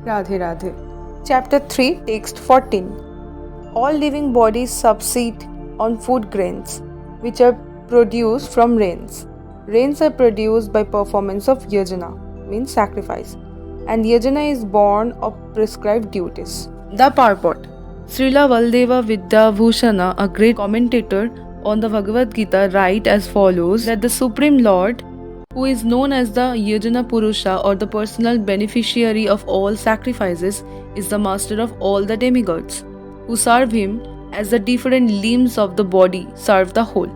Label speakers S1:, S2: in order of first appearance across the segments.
S1: Radhe Radhe. Chapter 3, Text 14. All living bodies subsist on food grains, which are produced from rains. Rains are produced by performance of yajna, means sacrifice, and yajna is born of prescribed duties. The purport. Srila Valdeva Vidyabhushana, a great commentator on the Bhagavad Gita, writes as follows that the Supreme Lord, who is known as the Yajna Purusha or the personal beneficiary of all sacrifices, is the master of all the demigods, who serve him as the different limbs of the body serve the whole.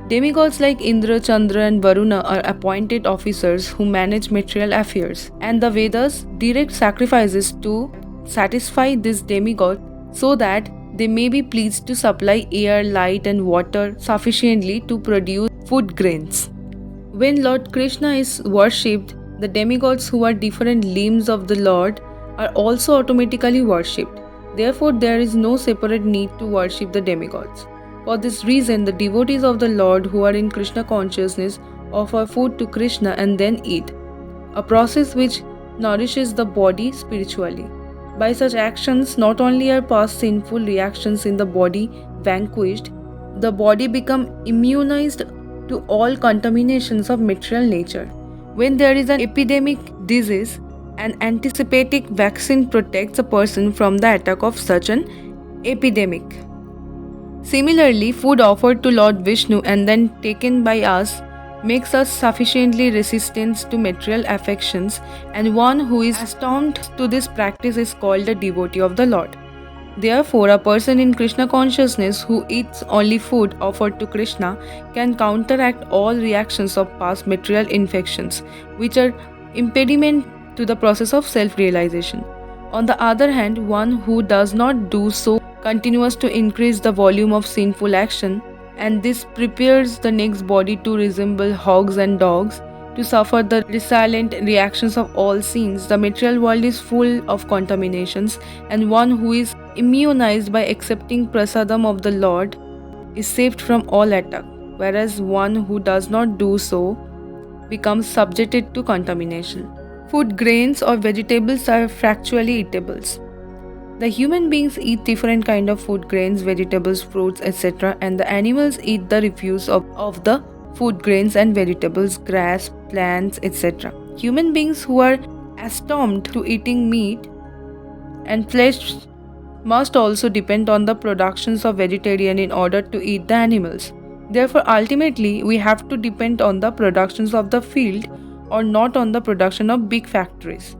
S1: Demigods like Indra, Chandra and Varuna are appointed officers who manage material affairs, and the Vedas direct sacrifices to satisfy this demigod so that they may be pleased to supply air, light and water sufficiently to produce food grains. When Lord Krishna is worshipped, the demigods who are different limbs of the Lord are also automatically worshipped. Therefore, there is no separate need to worship the demigods. For this reason, the devotees of the Lord who are in Krishna consciousness offer food to Krishna and then eat, a process which nourishes the body spiritually. By such actions, not only are past sinful reactions in the body vanquished, the body becomes immunized to all contaminations of material nature. When there is an epidemic disease, an anticipating vaccine protects a person from the attack of such an epidemic. Similarly, food offered to Lord Vishnu and then taken by us makes us sufficiently resistant to material affections, and one who is accustomed to this practice is called a devotee of the Lord. Therefore, a person in Krishna consciousness who eats only food offered to Krishna can counteract all reactions of past material infections, which are impediment to the process of self-realization. On the other hand, one who does not do so continues to increase the volume of sinful action, and this prepares the next body to resemble hogs and dogs, to suffer the resilient reactions of all sins. The material world is full of contaminations, and one who is immunized by accepting prasadam of the Lord is saved from all attack, whereas one who does not do so becomes subjected to contamination. Food grains or vegetables are factually eatables. The human beings eat different kind of food grains, vegetables, fruits, etc., and the animals eat the refuse of the food grains and vegetables, grass, plants, etc. Human beings who are accustomed to eating meat and flesh must also depend on the productions of vegetarian in order to eat the animals. Therefore, ultimately, we have to depend on the productions of the field or not on the production of big factories.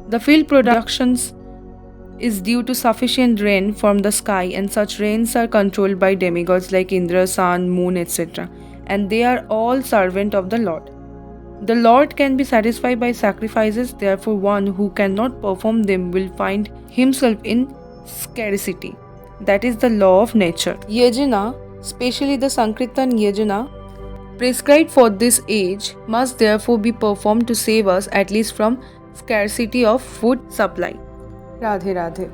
S1: The field productions is due to sufficient rain from the sky, and such rains are controlled by demigods like Indra, Sun, Moon, etc., and they are all servant of the Lord. The Lord can be satisfied by sacrifices, therefore one who cannot perform them will find himself in scarcity. That is the law of nature. Yajna, especially the Sankirtan Yajna, prescribed for this age, must therefore be performed to save us at least from scarcity of food supply. Radhe Radhe.